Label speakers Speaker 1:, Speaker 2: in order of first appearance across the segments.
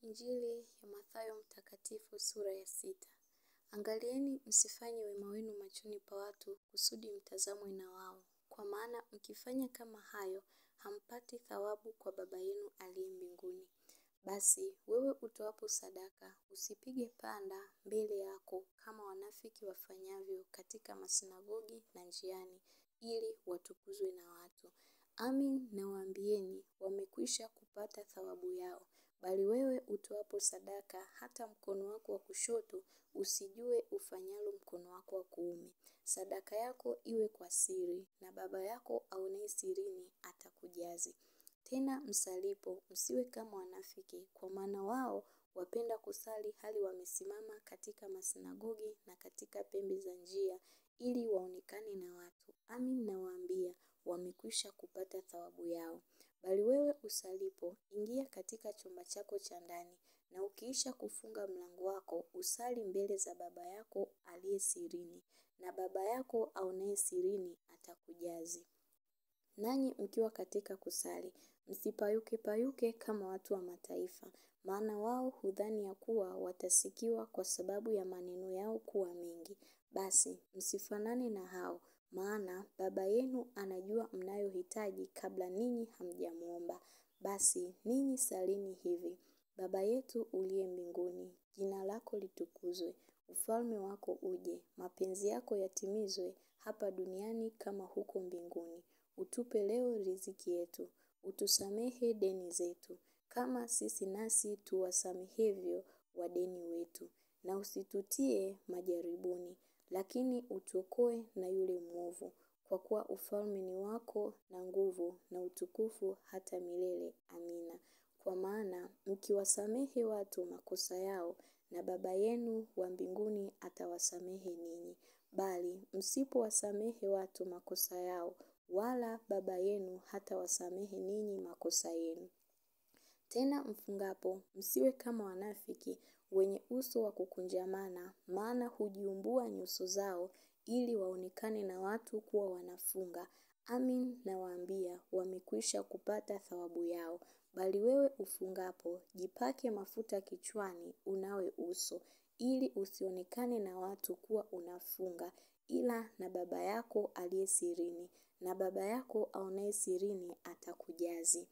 Speaker 1: Injili ya Mathayo mtakatifu sura ya 6. Angalieni msifanye wema wenu machoni pa watu kusudi mtazamwe na wao. Kwa maana mkifanya kama hayo, hampati thawabu kwa Baba yenu aliye mbinguni. Basi, wewe utoapo sadaka, usipige panda mbele yako kama wanafiki wafanyavyo katika masinagogi na njiani, ili watukuzwe na watu. Amin nawaambieni, wamekwisha kupata thawabu yao. Bali wewe utoapo sadaka, hata mkono wako wa kushoto usijue ufanyalo mkono wako wa kuume. Sadaka yako iwe kwa siri, na Baba yako aonaye sirini atakujazi. Tena msalipo, msiwe kama wanafiki, kwa maana wao wapenda kusali hali wamesimama katika masinagogi na katika pembe za njia, ili waonekane na watu. Amin nawaambia, wamekwisha kupata thawabu yao. Bali wewe usalipo, ingia katika chumba chako cha ndani, na ukiisha kufunga mlango wako, usali mbele za Baba yako aliye sirini, na Baba yako aonaye sirini atakujazi. Nanyi mkiwa katika kusali, msipayuke kama watu wa mataifa, maana wao hudhani ya kuwa watasikiwa kwa sababu ya maneno yao kuwa mengi. Basi, msifanane na hao, maana Baba yenu anajua mnayohitaji kabla ninyi hamjamuomba. Basi, ninyi salini hivi: Baba yetu uliye mbinguni, jina lako litukuzwe, ufalme wako uje, mapenzi yako yatimizwe hapa duniani kama huko mbinguni. Utupe leo riziki yetu, utusamehe deni zetu, kama sisi nasi tuwasamehevyo wadeni wetu, na usitutie majaribuni, lakini utuokoe na yule mwovu, kwa kuwa ufalme ni wako na nguvu na utukufu hata milele. Amina. Kwa maana mkiwasamehe watu makosa yao, na Baba yenu wa mbinguni atawasamehe ninyi. Bali msipowasamehe watu makosa yao, wala Baba yenu hatawasamehe ninyi makosa yenu. Tena mfungapo, msiwe kama wanafiki wenye uso wa kukunjamana, maana hujiumbua nyuso zao ili waonekane na watu kuwa wanafunga. Amin nawaambia, wamekwisha kupata thawabu yao. Bali wewe ufungapo, jipake mafuta kichwani, unawe uso, ili usionekane na watu kuwa unafunga, ila na Baba yako aliye sirini, na Baba yako aonaye sirini atakujazi.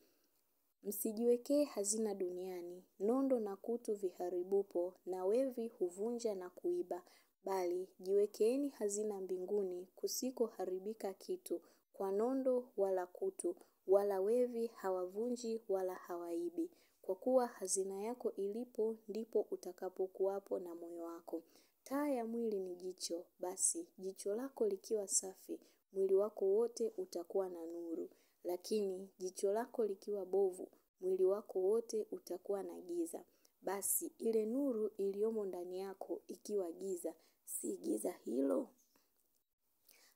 Speaker 1: Msijiwekee hazina duniani, nondo na kutu viharibupo, na wevi huvunja na kuiba. Bali, jiwekeeni hazina mbinguni kusikoharibika kitu, kwa nondo wala kutu, wala wevi hawavunji wala hawaibi. Kwa kuwa hazina yako ilipo, ndipo utakapokuwapo na moyo wako. Taa ya mwili ni jicho, basi jicho lako likiwa safi, mwili wako wote utakuwa na nuru. Lakini jicho lako likiwa bovu, mwili wako wote utakuwa na giza. Basi ile nuru iliyomo ndani yako ikiwa giza, si giza hilo?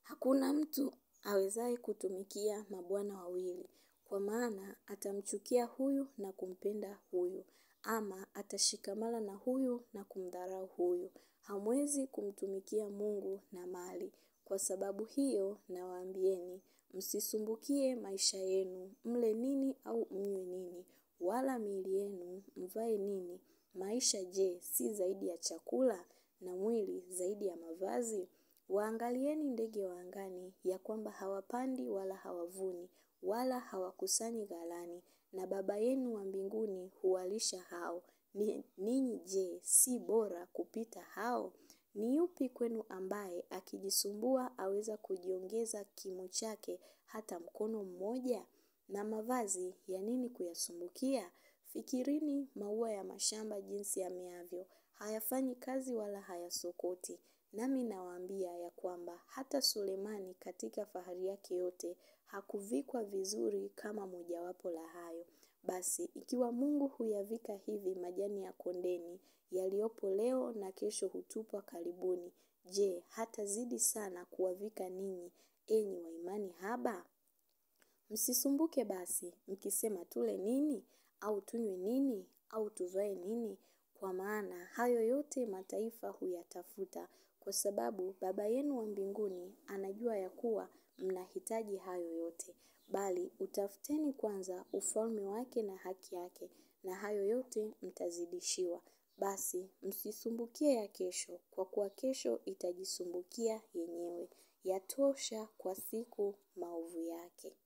Speaker 1: Hakuna mtu awezaye kutumikia mabwana wawili, kwa maana atamchukia huyu na kumpenda huyu, ama atashikamana na huyu na kumdharau huyu. Hamwezi kumtumikia Mungu na mali. Kwa sababu hiyo nawaambieni, msisumbukie maisha yenu, mle nini au mnywe nini, wala miili yenu mvae nini. Maisha je, si zaidi ya chakula, na mwili zaidi ya mavazi? Waangalieni ndege wa angani, ya kwamba hawapandi wala hawavuni, wala hawakusanyi ghalani, na Baba yenu wa mbinguni huwalisha hao. Ninyi je, si bora kupita hao? Ni yupi kwenu ambaye akijisumbua aweza kujiongeza kimo chake hata mkono mmoja? Na mavazi ya nini kuyasumbukia? Fikirini maua ya mashamba jinsi yameavyo, hayafanyi kazi wala hayasokoti. Nami nawaambia ya kwamba hata Sulemani katika fahari yake yote hakuvikwa vizuri kama mojawapo la hayo. Basi, ikiwa Mungu huyavika hivi majani ya kondeni, yaliyopo leo na kesho hutupwa karibuni, je, hatazidi sana kuwavika ninyi, enyi wa imani haba? Msisumbuke basi, mkisema tule nini, au tunywe nini, au tuvae nini? Kwa maana hayo yote mataifa huyatafuta, kwa sababu Baba yenu wa mbinguni anajua ya kuwa mnahitaji hayo yote. Bali utafuteni kwanza ufalme wake na haki yake, na hayo yote mtazidishiwa. Basi msisumbukie ya kesho, kwa kuwa kesho itajisumbukia yenyewe. Yatosha kwa siku maovu yake.